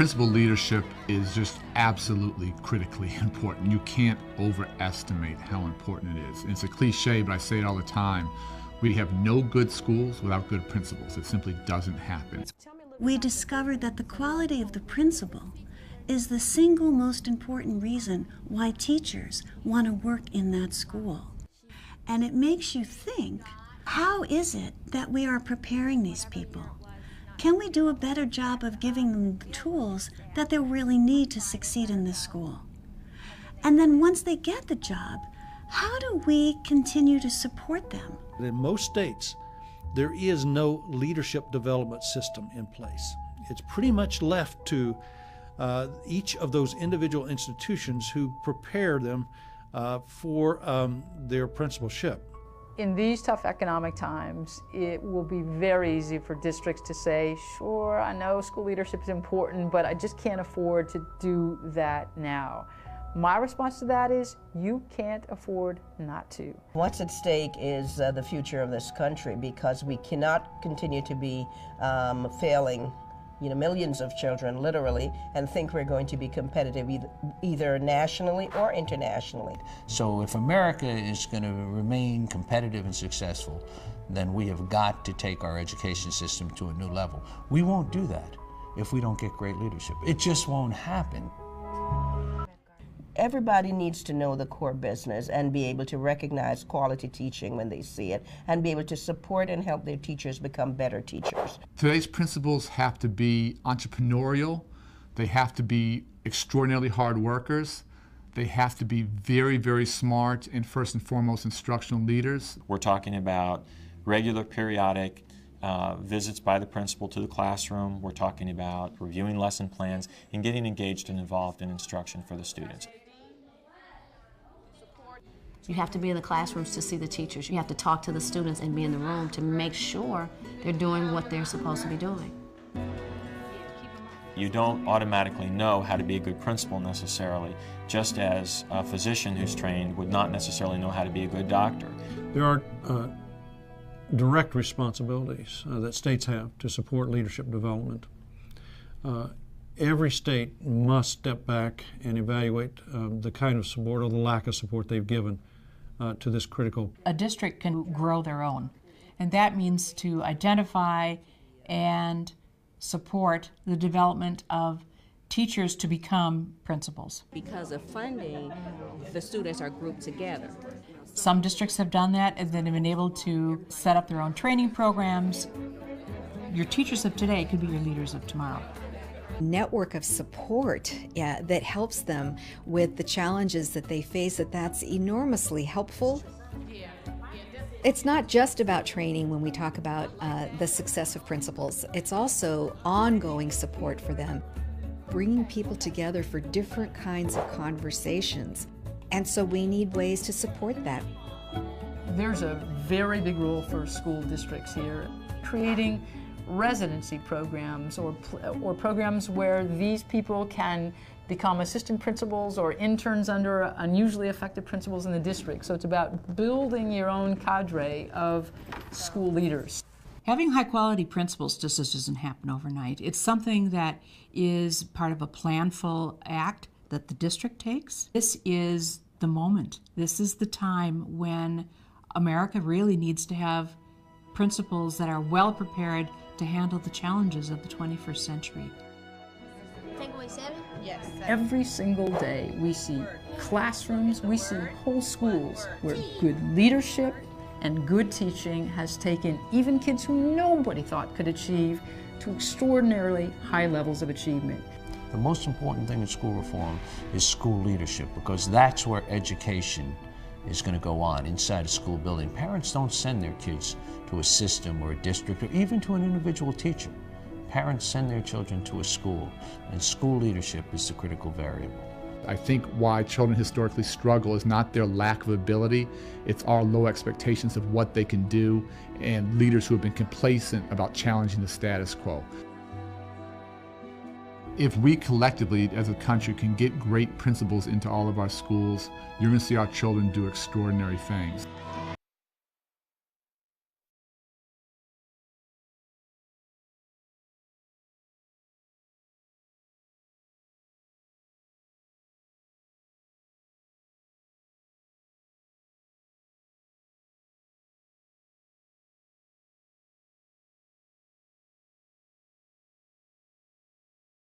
Principal leadership is just absolutely critically important. You can't overestimate how important it is. It's a cliche, but I say it all the time. We have no good schools without good principals. It simply doesn't happen. We discovered that the quality of the principal is the single most important reason why teachers want to work in that school. And it makes you think, how is it that we are preparing these people? Can we do a better job of giving them the tools that they'll really need to succeed in this school? And then once they get the job, how do we continue to support them? In most states, there is no leadership development system in place. It's pretty much left to each of those individual institutions who prepare them for their principalship. In these tough economic times, it will be very easy for districts to say, sure, I know school leadership is important, but I just can't afford to do that now. My response to that is, you can't afford not to. What's at stake is the future of this country, because we cannot continue to be failing millions of children, literally, and think we're going to be competitive either nationally or internationally. So if America is going to remain competitive and successful, then we have got to take our education system to a new level. We won't do that if we don't get great leadership. It just won't happen. Everybody needs to know the core business and be able to recognize quality teaching when they see it, and be able to support and help their teachers become better teachers. Today's principals have to be entrepreneurial. They have to be extraordinarily hard workers. They have to be very, very smart and first and foremost instructional leaders. We're talking about regular, periodic visits by the principal to the classroom. We're talking about reviewing lesson plans and getting engaged and involved in instruction for the students. You have to be in the classrooms to see the teachers. You have to talk to the students and be in the room to make sure they're doing what they're supposed to be doing. You don't automatically know how to be a good principal necessarily, just as a physician who's trained would not necessarily know how to be a good doctor. There are direct responsibilities that states have to support leadership development. Every state must step back and evaluate the kind of support or the lack of support they've given to this critical. A district can grow their own, and that means to identify and support the development of teachers to become principals. Because of funding, the students are grouped together. Some districts have done that and then have been able to set up their own training programs. Your teachers of today could be your leaders of tomorrow. Network of support that helps them with the challenges that they face, that's enormously helpful. It's not just about training when we talk about the success of principals. It's also ongoing support for them, bringing people together for different kinds of conversations. And so we need ways to support that. There's a very big role for school districts here, creating residency programs or programs where these people can become assistant principals or interns under unusually effective principals in the district. So it's about building your own cadre of school leaders. Having high-quality principals just doesn't happen overnight. It's something that is part of a planful act that the district takes. This is the moment. This is the time when America really needs to have principals that are well prepared to handle the challenges of the 21st century. Takeaway 7? Yes. Every single day we see classrooms, we see whole schools where good leadership and good teaching has taken even kids who nobody thought could achieve to extraordinarily high levels of achievement. The most important thing in school reform is school leadership, because that's where education is going to go on inside a school building. Parents don't send their kids to a system or a district or even to an individual teacher. Parents send their children to a school, and school leadership is the critical variable. I think why children historically struggle is not their lack of ability, it's our low expectations of what they can do and leaders who have been complacent about challenging the status quo. If we collectively as a country can get great principals into all of our schools, you're going to see our children do extraordinary things.